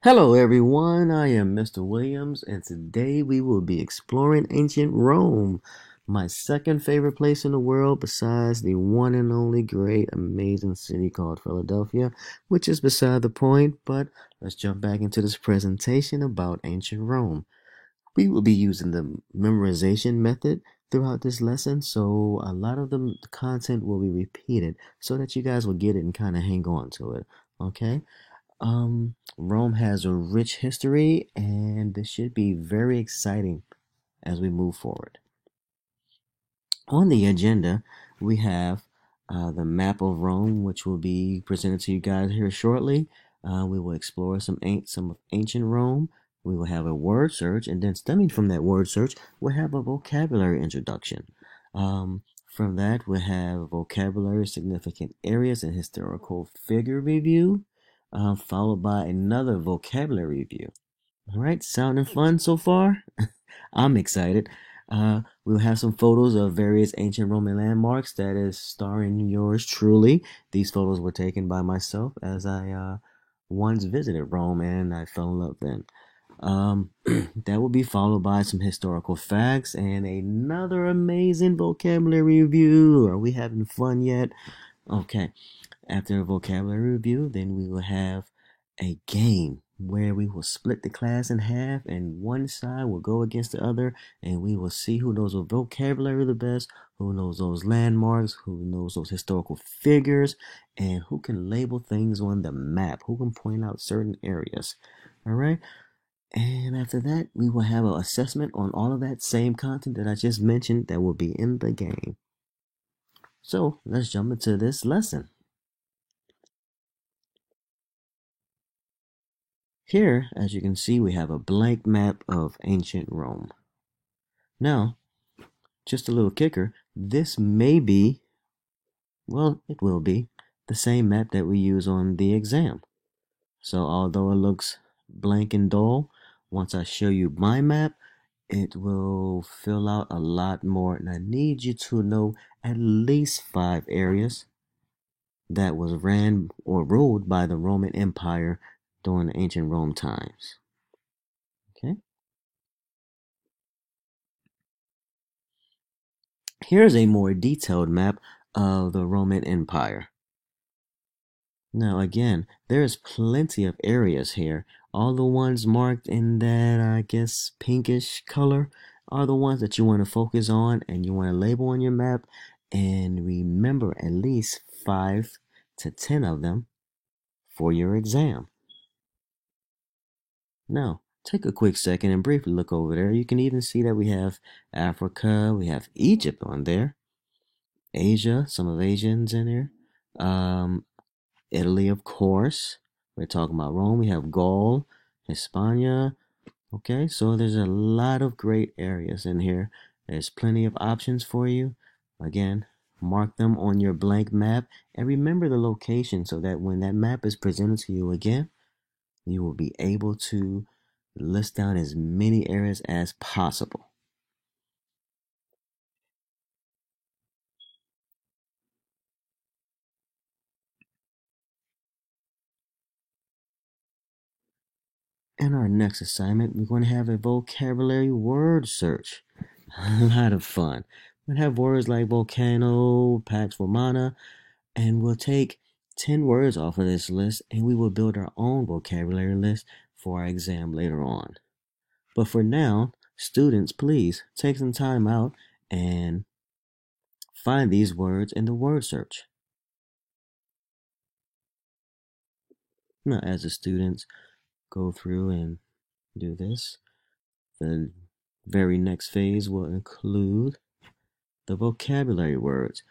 Hello, everyone. I am Mr. Williams, and today we will be exploring ancient Rome, my second favorite place in the world besides the one and only great, amazing city called Philadelphia, which is beside the point. But let's jump back into this presentation about ancient Rome. We will be using the memorization method throughout this lesson, so a lot of the content will be repeated so that you guys will get it and kind of hang on to it. Okay? Rome has a rich history, and this should be very exciting as we move forward. On the agenda, we have the map of Rome, which will be presented to you guys here shortly. We will explore some of ancient Rome. We will have a word search, and then stemming from that word search, we'll have a vocabulary introduction. From that, we'll have vocabulary, significant areas, and historical figure review, followed by another vocabulary review. All right, sounding fun so far? I'm excited. We'll have some photos of various ancient Roman landmarks that is starring yours truly. These photos were taken by myself as I once visited Rome and I fell in love then. That will be followed by some historical facts and another amazing vocabulary review. Are we having fun yet? Okay. After a vocabulary review, then we will have a game where we will split the class in half and one side will go against the other and we will see who knows the vocabulary the best, who knows those landmarks, who knows those historical figures, and who can label things on the map, who can point out certain areas. All right? And after that, we will have an assessment on all of that same content that I just mentioned that will be in the game. So let's jump into this lesson. Here, as you can see, we have a blank map of ancient Rome. Now, just a little kicker, this may be, well, it will be, the same map that we use on the exam. So although it looks blank and dull, once I show you my map, it will fill out a lot more. And I need you to know at least 5 areas that was ran or ruled by the Roman Empire during the ancient Rome times. Okay? Here's a more detailed map of the Roman Empire. Now, again, there's plenty of areas here. All the ones marked in that, I guess, pinkish color are the ones that you want to focus on and you want to label on your map and remember at least 5 to 10 of them for your exam. Now, take a quick second and briefly look over there. You can even see that we have Africa, we have Egypt on there, Asia, some of Asians in there. Italy, of course. We're talking about Rome. We have Gaul, Hispania. Okay, so there's a lot of great areas in here. There's plenty of options for you. Again, mark them on your blank map and remember the location so that when that map is presented to you again, you will be able to list down as many areas as possible. In our next assignment, we're going to have a vocabulary word search. A lot of fun. We're going to have words like volcano, Pax Romana, and we'll take 10 words off of this list and we will build our own vocabulary list for our exam later on. But for now, students, please take some time out and find these words in the word search. Now, as the students go through and do this, the very next phase will include the vocabulary words.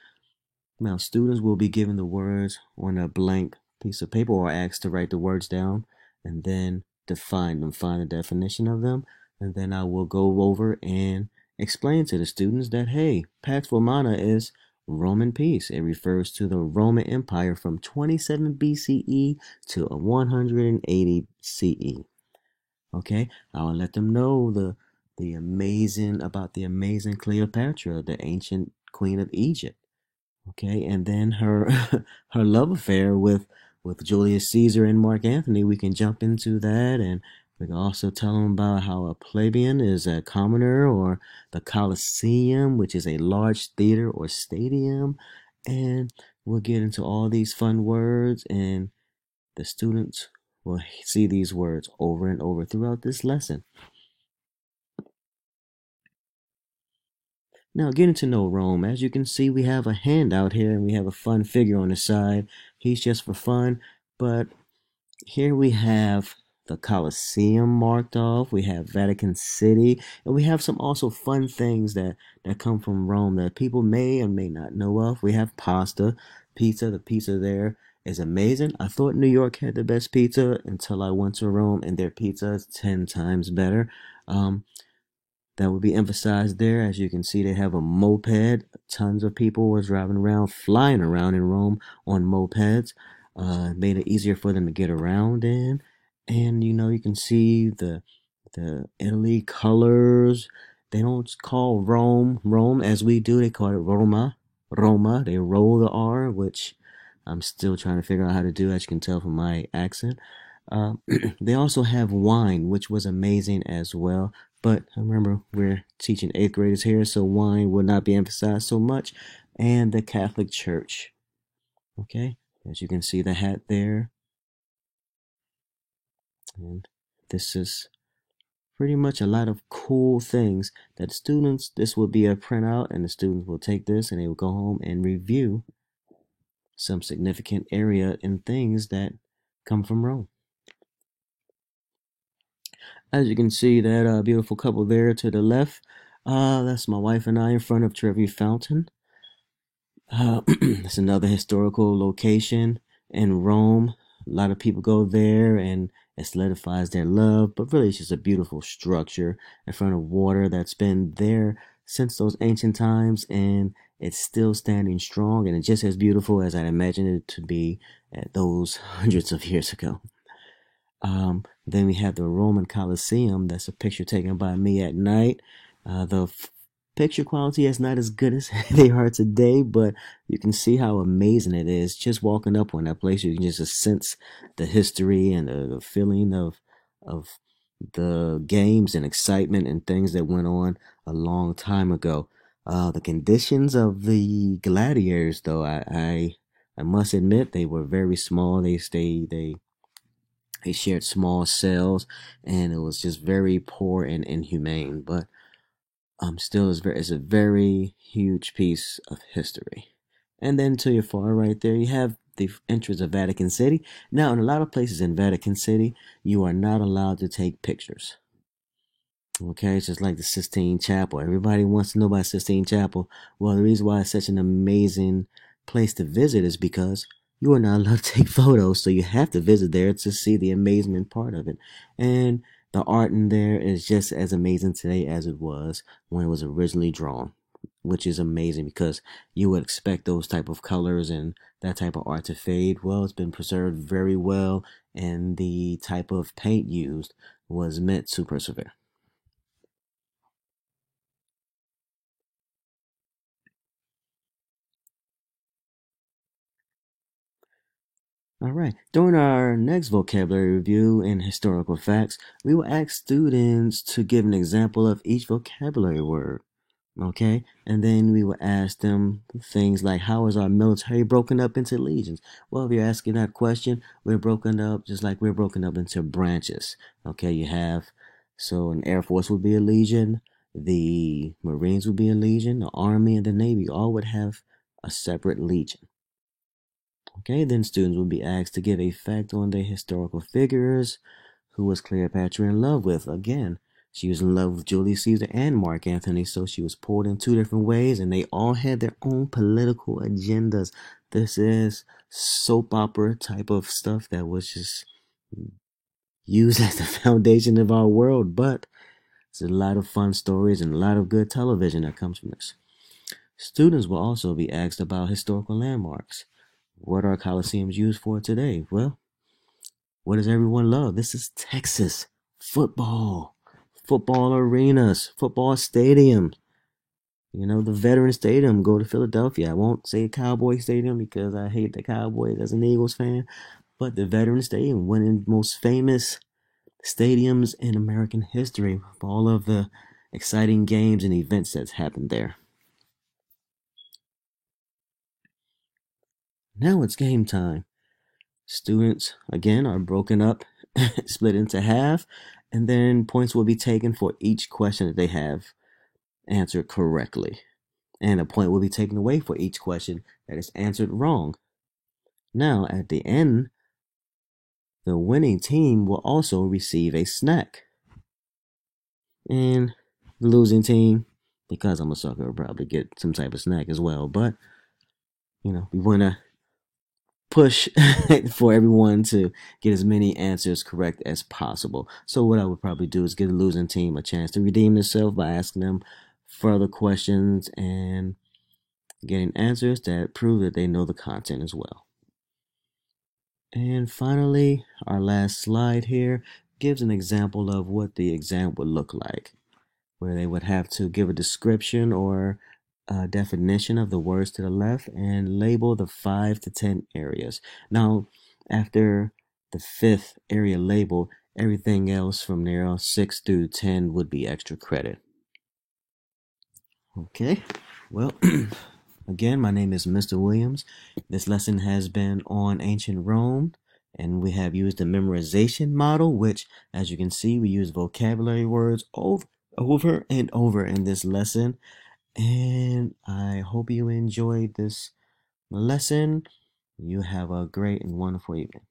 Now, students will be given the words on a blank piece of paper or asked to write the words down and then define them, find the definition of them, and then I will go over and explain to the students that, hey, Pax Romana is Roman peace. It refers to the Roman Empire from 27 BCE to 180 CE. Okay, I will let them know the amazing Cleopatra, the ancient queen of Egypt. Okay, and then her her love affair with with Julius Caesar and Mark Antony, we can jump into that, and we can also tell them about how a plebeian is a commoner, or the Colosseum, which is a large theater or stadium. And we'll get into all these fun words, and the students will see these words over and over throughout this lesson. Now, getting to know Rome. As you can see, we have a handout here, and we have a fun figure on the side. He's just for fun, but here we have the Colosseum marked off. We have Vatican City, and we have some also fun things that come from Rome that people may or may not know of. We have pizza. The pizza there is amazing. I thought New York had the best pizza until I went to Rome, and their pizza is 10 times better. That would be emphasized there. As you can see, they have a moped. Tons of people was driving around, flying around in Rome on mopeds. Made it easier for them to get around in. And you can see the Italy colors. They don't call Rome as we do. They call it Roma. They roll the R, which I'm still trying to figure out how to do, as you can tell from my accent. They also have wine, which was amazing as well. But remember, we're teaching 8th graders here, so wine will not be emphasized so much. And the Catholic Church. Okay, as you can see the hat there. And this is pretty much a lot of cool things that students, this will be a printout, and the students will take this and they will go home and review some significant area and things that come from Rome. As you can see, that beautiful couple there to the left, that's my wife and I in front of Trevi Fountain. It's another historical location in Rome. A lot of people go there, and it solidifies their love, but really it's just a beautiful structure in front of water that's been there since those ancient times, and it's still standing strong, and it's just as beautiful as I imagined it to be at those hundreds of years ago. Then we have the Roman Colosseum. That's a picture taken by me at night. The picture quality is not as good as they are today, but you can see how amazing it is. Just walking up on that place, you can just sense the history and the feeling of the games and excitement and things that went on a long time ago. The conditions of the gladiators, though, I must admit, they were very small. They shared small cells, and it was just very poor and inhumane. But still, it's a very huge piece of history. And then to your far right there, you have the entrance of Vatican City. Now, in a lot of places in Vatican City, you are not allowed to take pictures. Okay, it's just like the Sistine Chapel. Everybody wants to know about Sistine Chapel. Well, the reason why it's such an amazing place to visit is because you are not allowed to take photos, so you have to visit there to see the amazement part of it. And the art in there is just as amazing today as it was when it was originally drawn, which is amazing because you would expect those type of colors and that type of art to fade. Well, it's been preserved very well, and the type of paint used was meant to persevere. All right. During our next vocabulary review in historical facts, we will ask students to give an example of each vocabulary word. Okay. And then we will ask them things like, how is our military broken up into legions? Well, if you're asking that question, we're broken up just like we're broken up into branches. Okay. So an Air Force would be a legion, the Marines would be a legion, the Army and the Navy all would have a separate legion. Okay, then students will be asked to give a fact on the historical figures. Who was Cleopatra in love with? Again, she was in love with Julius Caesar and Mark Antony, so she was pulled in two different ways, and they all had their own political agendas. This is soap opera type of stuff that was just used as the foundation of our world, but it's a lot of fun stories and a lot of good television that comes from this. Students will also be asked about historical landmarks. What are coliseums used for today? Well, what does everyone love? This is Texas. Football. Football arenas. Football stadiums. The Veteran Stadium. Go to Philadelphia. I won't say Cowboy Stadium because I hate the Cowboys as an Eagles fan. but the Veterans Day and one of the most famous stadiums in American history with all of the exciting games and events that's happened there. Now it's game time. Students, again, are broken up, split into half, and then points will be taken for each question that they have answered correctly. And a point will be taken away for each question that is answered wrong. Now, at the end, the winning team will also receive a snack. And the losing team, because I'm a sucker, will probably get some type of snack as well. But, we want to push for everyone to get as many answers correct as possible. So what I would probably do is give the losing team a chance to redeem themselves by asking them further questions and getting answers that prove that they know the content as well. And finally, our last slide here gives an example of what the exam would look like, where they would have to give a description or a definition of the words to the left and label the 5 to 10 areas. Now, after the 5th area label, everything else from there, 6 through 10, would be extra credit. Okay, well, again, my name is Mr. Williams. This lesson has been on ancient Rome, and we have used the memorization model, which, as you can see, we use vocabulary words over and over in this lesson. And I hope you enjoyed this lesson. You have a great and wonderful evening.